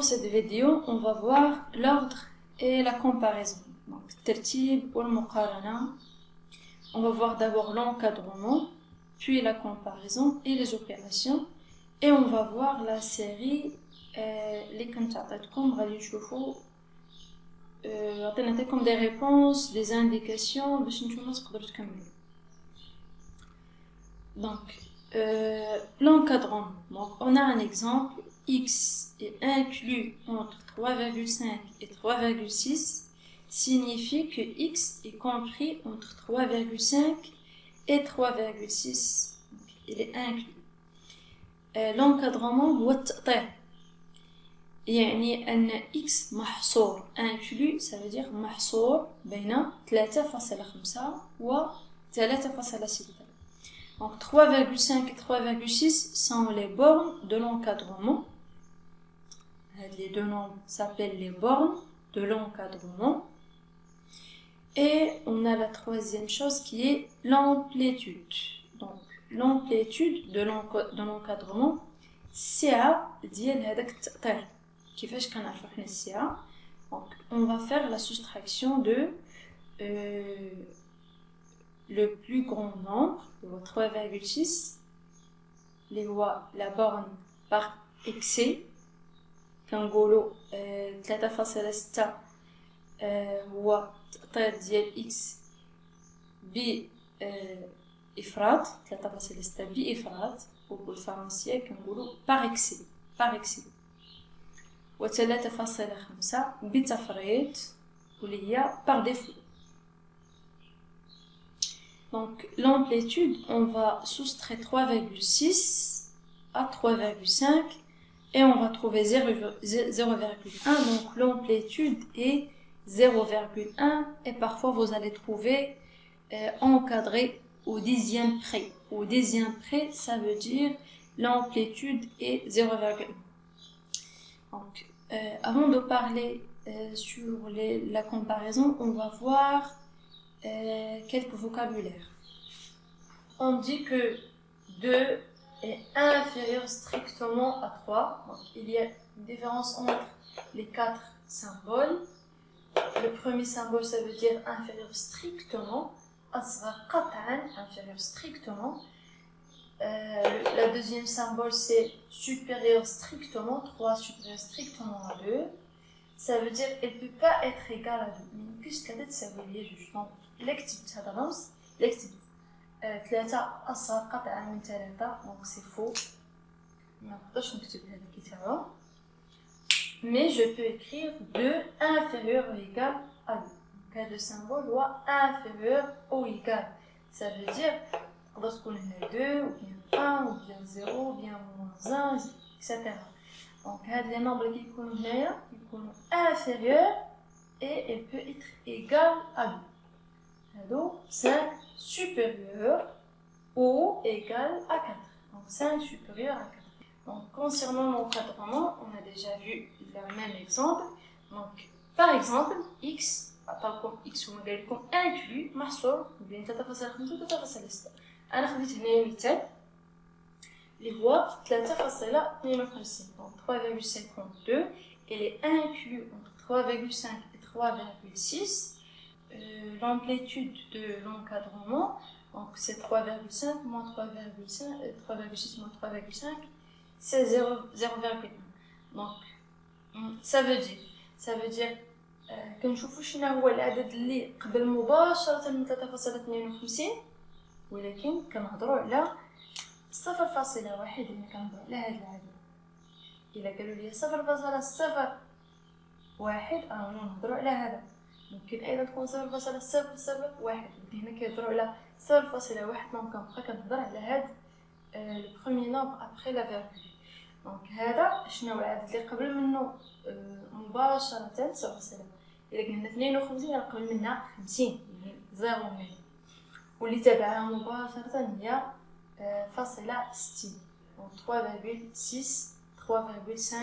pour cette vidéo, on va voir l'ordre et la comparaison. Donc, tertib ou al-muqarana. On va voir d'abord l'encadrement, puis la comparaison et les opérations. Et on va voir la série اللي كنت عطيتكم غادي نشوفوا عطيناكم des réponses, des indications باش نتوما تقدروا تكملوا. Donc l'encadrement. Donc on a un exemple, x est inclus entre 3,5 et 3,6 signifie que x est compris entre 3,5 et 3,6. Il est inclus. L'encadrement هو التقطيع. يعني أن x محصور inclus ça veut dire محصور بين 3,5 و 3,6. Donc 3,5 et 3,6 sont les bornes de l'encadrement. Les deux nombres s'appellent les bornes de l'encadrement. Et on a la troisième chose qui est l'amplitude. Donc l'amplitude de l'encadrement السعة ديال هذاك التقطيع. كيفاش كنعرفوا حنا السعة؟ Donc on va faire la soustraction de le plus grand nombre, le 3,6, la borne par excès, كنقولوا 3,6 هو التقطيع ديال x بإفراط 3,6 بإفراط وبالفرنسية كنقولوا par excès و 3,5 بتفريط واللي هي par défaut. Donc l'amplitude, on va soustraire 3,6 à 3,5 et on va trouver 0,1. Donc l'amplitude est 0,1 et parfois vous allez trouver encadré au dixième près. Au dixième près, ça veut dire l'amplitude est 0,1. Donc avant de parler sur la comparaison, on va voir quelques vocabulaires. On dit que 2 est inférieur strictement à 3. Donc, il y a une différence entre les 4 symboles. Le premier symbole, ça veut dire inférieur strictement. Inférieur strictement. La deuxième symbole, c'est supérieur strictement. 3 supérieur strictement à 2. Ça veut dire qu'elle ne peut pas être égale à 2. Mais qu'est-ce qu'elle est, ça veut dire justement إلا كتبت هذا الرمز إلا كتبت 3 أصغر قطعا من 3 دونك سي فو منقدرش نكتب هذه الكتابة mais je peux écrire 2 inférieur ou égal à 2. donc هذا السيمبول هو inférieur ou égal ça veut dire تقدر تكون هنا 2 ou bien 1 ou bien 0 ou bien moins 1 etc. donc هاد les nombres اللي كيكونوا هنايا يكونوا inférieur et elle peut être égale à 2. Donc 5 supérieur ou égal à 4. Donc 5 supérieur à 4. Donc concernant l'encadrement, on a déjà vu le même exemple. Donc par exemple, x, comme x ou inclus, محصور بين 3,5 و 3,6. أنا خديت هنا مثال اللي هو 3,52. Donc 3,52, elle est inclus entre 3,5 et 3,6. L'amplitude de l'encadrement, donc c'est 3,5 moins 3,5, 3,6 moins 3,5, c'est 0,1. Donc ça veut dire كنشوفوا شنو هو العدد اللي قبل مباشرة من 3,52 ولكن كنهضروا على 0.1 يعني كنهضروا على هذا العدد. إلا قالوا لي 0.01 نهضروا على هذا. ممكن ايضا تكون 0.001 هنا كيهضروا على 0.1 دونك كنبقى كنهضر على هاد لو بروميير نومبر ابري لا فيرغول. دونك هذا شنو هو العدد اللي قبل منه مباشره 0.1 الا قلنا 52 قبل منها 50 يعني 0 هنا واللي تابعها مباشره هي فاصله 60 دونك 3,6 3,5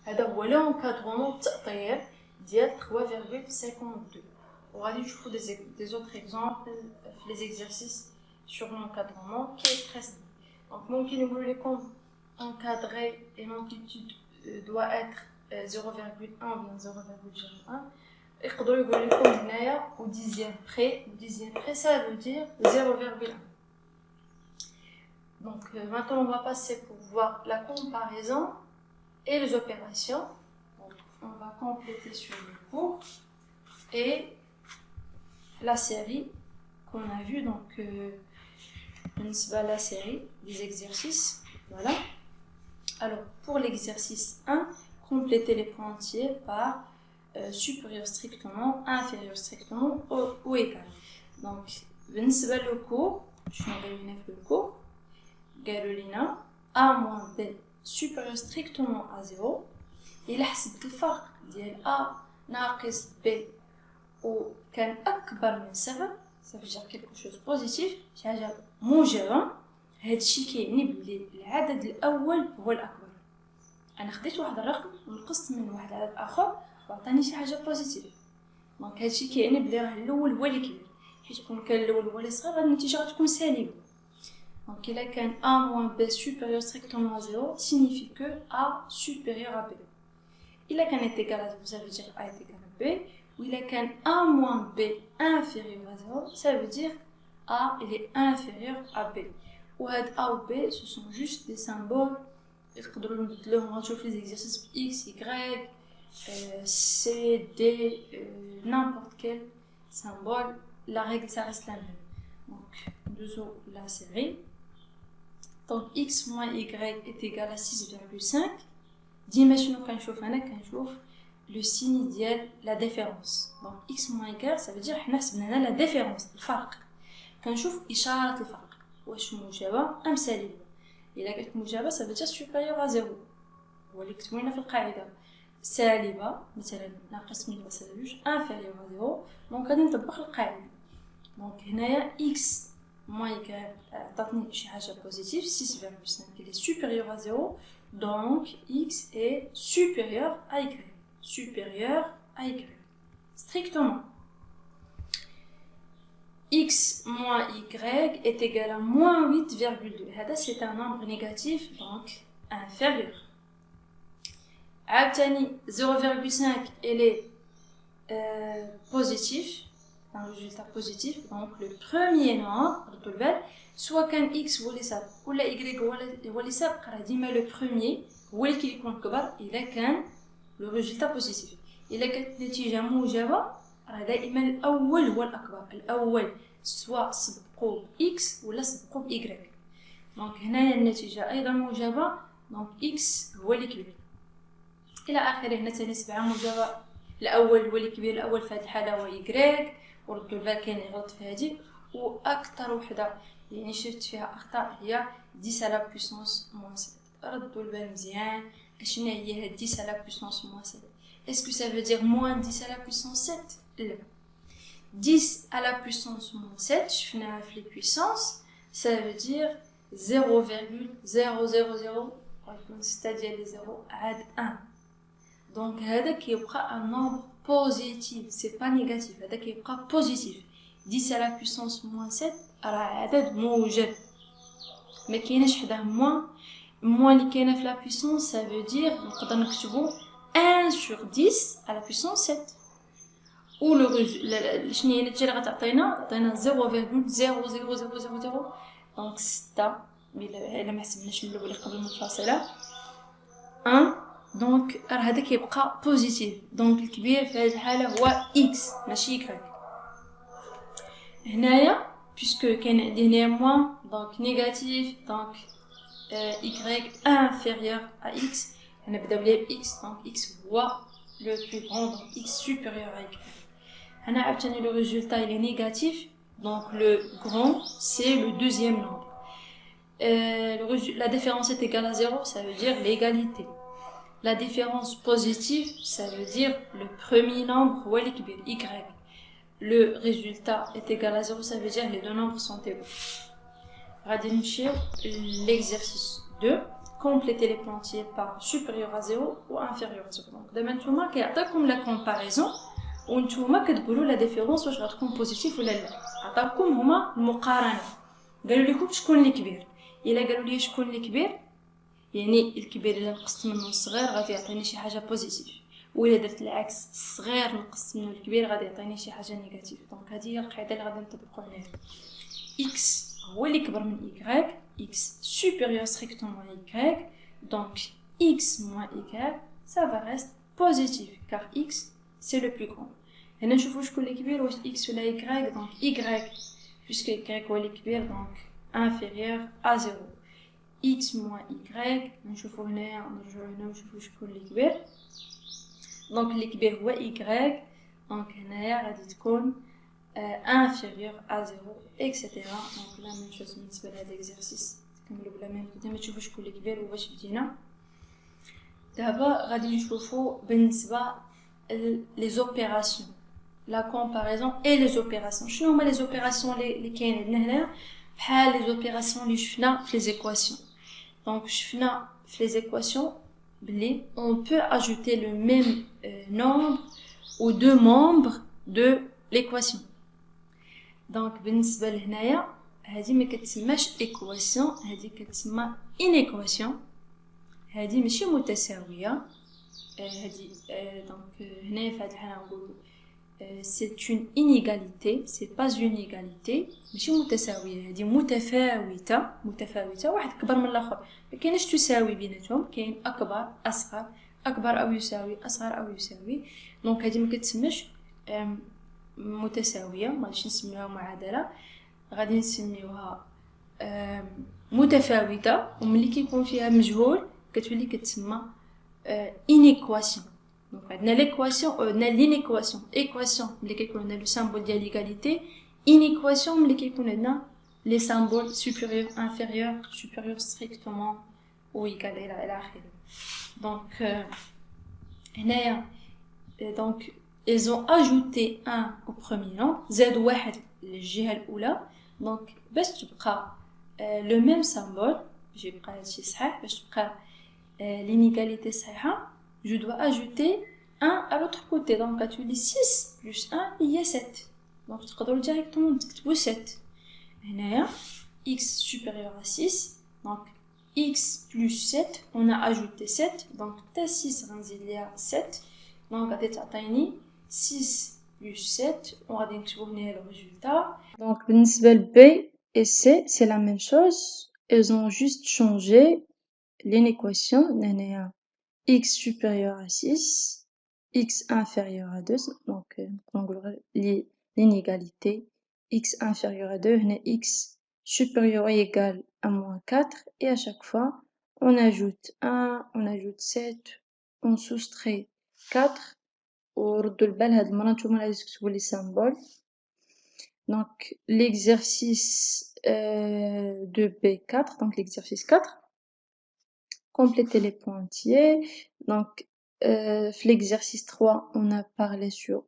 هذا هو لونكادرومون التأطير ديال 3,52. وغادي نشوفوا des autres exemples les exercices sur l'encadrement qui est très simple. Donc ممكن نقول لكم encadrer et l'amplitude doit être 0,1 ou bien 0,01 يقدروا يقولوا لكم هنايا au dixième près ça veut dire 0,1. Donc maintenant on va passer pour voir la comparaison et les opérations. Donc, on va compléter sur le cours et la série qu'on a vue, donc la série des exercices. Voilà. Alors pour l'exercice 1, complétez les points entiers par supérieur strictement, inférieur strictement ou égal. Donc بالنسبة للكور شنو قالوا لنا في الكور؟ قالوا لنا a moins b supérieur strictement à 0. إلا حسبت الفرق ديال a ناقص b وكان أكبر من 7 ça veut dire quelque chose positif شي حاجة موجبة. هادشي كيعني بلي العدد الأول هو الأكبر. أنا خديت واحد الرقم ونقصت منه واحد العدد آخر وعطاني شي حاجة بوزيتيف. دونك هادشي كيعني بلي راه الأول هو اللي كبير، حيت كون كان الأول هو اللي صغير النتيجة غتكون سالبة. Donc, il a qu'un a moins b supérieur strictement à 0 signifie que a supérieur à b. Il a qu'un est égal à 0, ça veut dire a est égal à b. Ou il a qu'un a moins b inférieur à 0, ça veut dire a il est inférieur à b. Ou a ou b, ce sont juste des symboles. On va chauffer les exercices x, y, c, d, n'importe quel symbole. La règle, ça reste la même. Donc, dessous la série. Donc x moins y est égal à 6,5. ديما شنو كنشوف انا كنشوف لو سيني ديال لا ديفيرونس. دونك x moins y ça veut dire حنا حسبنا هنا لا ديفيرونس الفرق. كنشوف اشاره الفرق واش موجبه ام سالبه. الا كانت موجبه ça veut dire supérieur à 0 هو اللي كتبوا لنا في القاعده. سالبه مثلا ناقص من 2 inférieur à 0 دونك غادي نطبق القاعده. دونك هنايا x moins y عطاتني شي حاجه بوزيتيف 6,5 il est supérieur à 0 donc x est supérieur à y supérieur à y strictement. X moins y est égal à moins 8,2 هذا c'est un nombre négatif donc inférieur. عاوتاني 0,5 il est positif, un résultat positif, donc le premier nombre soit qu'un x هو اللي سابق ولا y هو اللي سابق راه ديما لو بروميير هو اللي كيكون كبر الا كان لو ريزولتا بوزيتيف. الا كانت النتيجه موجبه راه دائما الاول هو الاكبر. الاول سواء سبقوا x ولا سبقوا y. دونك هنايا النتيجه ايضا موجبه دونك x هو اللي كبير الى اخره. هنا ثاني سبعه موجبه الاول هو اللي كبير. الاول في هذه الحاله هو y وردوا البال كاين يغلط في هذه. واكثر وحده يعني شفت فيها اخطاء هي 10 على بويسونس موان 7. ردوا البال مزيان اشنا هي هاد 10 على بويسونس موان 7. اسكو سا فو دير موان 10 على بويسونس 7؟ لا 10 على بويسونس موان 7 شفناها في لي بويسونس سا فو دير 0,000 غيكون 6 ديال لي 0 عاد 1. دونك هذا كيبقى ان نومبر بوزيتيف سي با نيجاتيف. هذا كيبقى بوزيتيف 10 على بويسونس موان 7 راه عدد موجب ما كايناش حداه موان اللي كاينه في لا بويسونس سا فو دير نقدر نكتبو 1 sur 10 على بويسونس 7 و لو شنو هي النتيجه اللي غتعطينا 0,00000 دونك 6 الا ما حسبناش من الاول اللي قبل المنفصله 1 دونك راه هذا كيبقى بوزيتيف. دونك الكبير في هذه الحاله هو x ماشي y. هنايا puisque كاين عندي هنا موان دونك نيجاتيف دونك y inférieur à x هنبداو ليه ب x دونك x هو le plus grand donc x supérieur à y. هنا عاوتاني le résultat il est négatif donc le grand c'est le deuxième nombre. La différence est égale à 0 ça veut dire l'égalité. La différence positive ça veut dire le premier nombre هو اللي كبير y. Le résultat est égal à 0, ça veut dire que les deux nombres sont égaux. L'exercice 2, compléter les points entiers par supérieur à 0 ou inférieur à 0. Donc, demain, tout le monde comme la comparaison, ou tout le monde la différence, ou je vais positif ou la أعطاكم هما المقارنة. قالوا لكم شكون اللي كبير. إلا قالوا لي شكون اللي كبير يعني الكبير إلا نقصت منه الصغير غادي يعطيني شي حاجة بوزيتيف، وإلا درت العكس الصغير نقصت منه الكبير غادي يعطيني شي حاجة نيجاتيف. دونك هذه هي القاعدة اللي غادي نطبقو هنايا. x هو اللي كبر من y، x supérieur strictement à y, donc x moins y, ça va rester positif, car x c'est le plus grand. هنا نشوفو شكون اللي كبير، واش x ولا y. donc y puisque y هو اللي كبير donc inférieur à 0. x moins y نشوفو هنايا، نرجعو هنا ونشوفو شكون اللي كبير. donc اللي كبير هو y، donc هنايا غادي تكون inférieur à 0 etc. donc la même chose بالنسبه لهذا l'exercice كنقولوا بلا ميم ديما تشوفوا شكون اللي كبير وباش بدينا. دابا غادي نشوفوا بالنسبه لي زوبيراسيون لا كومباريزون اي لي زوبيراسيون. شنو هما لي زوبيراسيون اللي كاينين لنا هنا؟ بحال لي زوبيراسيون اللي شفنا في لي زيكواسيون. دونك شفنا في لي زيكواسيون بلي on peut ajouter le même nombre aux deux membres de l'équation. دونك بالنسبه لهنايا هذه ما كتسماش ايكواسيون، هذه كتسمى انيكواسيون، هذه ماشي متساويه. هذه دونك هنايا في هذه الحاله نقولوا سي اون انيغاليتي، سي با اون ايغاليتي، ماشي متساويه، هذه متفاوته، واحد كبر من الاخر، ما كاينش تساوي بيناتهم، كاين اكبر اصغر، اكبر او يساوي، اصغر او يساوي. دونك هذه ما كتسماش متساويه، ما غاديش نسميوها معادله، غادي نسميوها متفاوته. وملي كيكون فيها مجهول كتولي كتسمى انيكواسيون. دونك عندنا ليكواسيون، عندنا لينيكواسيون. ايكواسيون ملي كيكون عندنا لو سامبول ديال ليغاليتي، انيكواسيون ملي كيكون عندنا لي سامبول سوبيريور انفيريور سوبيريور ستريكتومون و ايكال الى اخره. دونك هنايا دونك ils ont ajouté un au premier nombre، زادوا واحد للجهة الأولى. دونك باش تبقى لو ميم سامبول، باش يبقى هادشي صحيح، باش تبقى l'inégalité صحيحة، je dois ajouter 1 à l'autre côté. donc غتولي 6 plus 1 هي 7. donc تقدروا directement تكتبوا 7 هنايا x supérieur à 6. donc x plus 7 on a ajouté 7، donc حتى 6 غنزيد ليها 7، donc غادي تعطيني 6 plus 7. on غادي نكتبو هنا le résultat. donc بالنسبة ل B et C c'est la même chose، ils ont juste changé l'inéquation. هنايا x supérieur à 6 x inférieur à 2، donc نقولوا l'inégalité x inférieur à 2 هنا x supérieur ou égal à moins 4 et à chaque fois on ajoute 1 on ajoute 7 on soustrait 4. وردوا البال هاد المرة نتوما غادي تكتبوا لي سامبول. donc l'exercice de B4، donc l'exercice 4، compléter les points entiers. donc l'exercice 3 on a parlé sur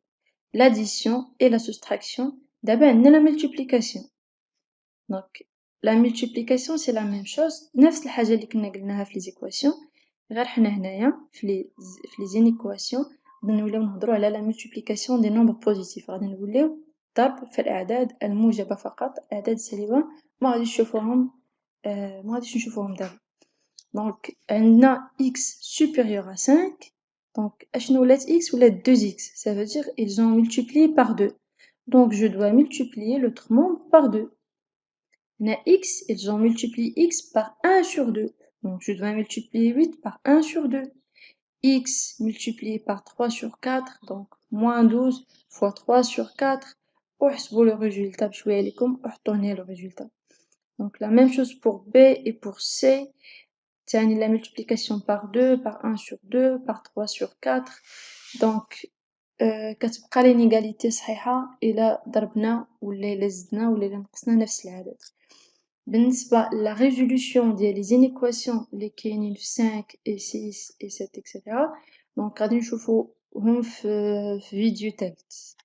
l'addition et la soustraction. d'abord on a la multiplication. donc la multiplication c'est la même chose، نفس الحاجة اللي كنا قلناها في les équations، غير حنا هنايا في les inéquations غادي نوليو نهضروا على la multiplication des nombres positifs. غادي نوليو ضرب في الأعداد الموجبة فقط، الأعداد السالبة ما غاديش نشوفوهم دابا. donc عندنا x supérieur à 5، donc اشنو ولات x ولات 2x، ça veut dire ils ont multiplié par 2، donc je dois multiplier l'autre membre par 2. هنا x ils ont multiplié x par 1 sur 2، donc je dois multiplier 8 par 1 sur 2. x multiplié par 3 sur 4، donc moins 12 fois 3 sur 4. وحسبوا le résultat بشوية لكم وحطوا هنا le résultat. donc la même chose pour B et pour C، تاني la multiplication par 2 par 1 sur 2 par 3 sur 4. donc كتبقى l'inégalité صحيحة إلا ضربنا ولا إلا زدنا ولا إلا نقصنا نفس العدد. بالنسبة la résolution ديال les inéquations اللي كاينين في 5 et 6 et 7 etc. donc غادي نشوفوهم في فيديو تالت.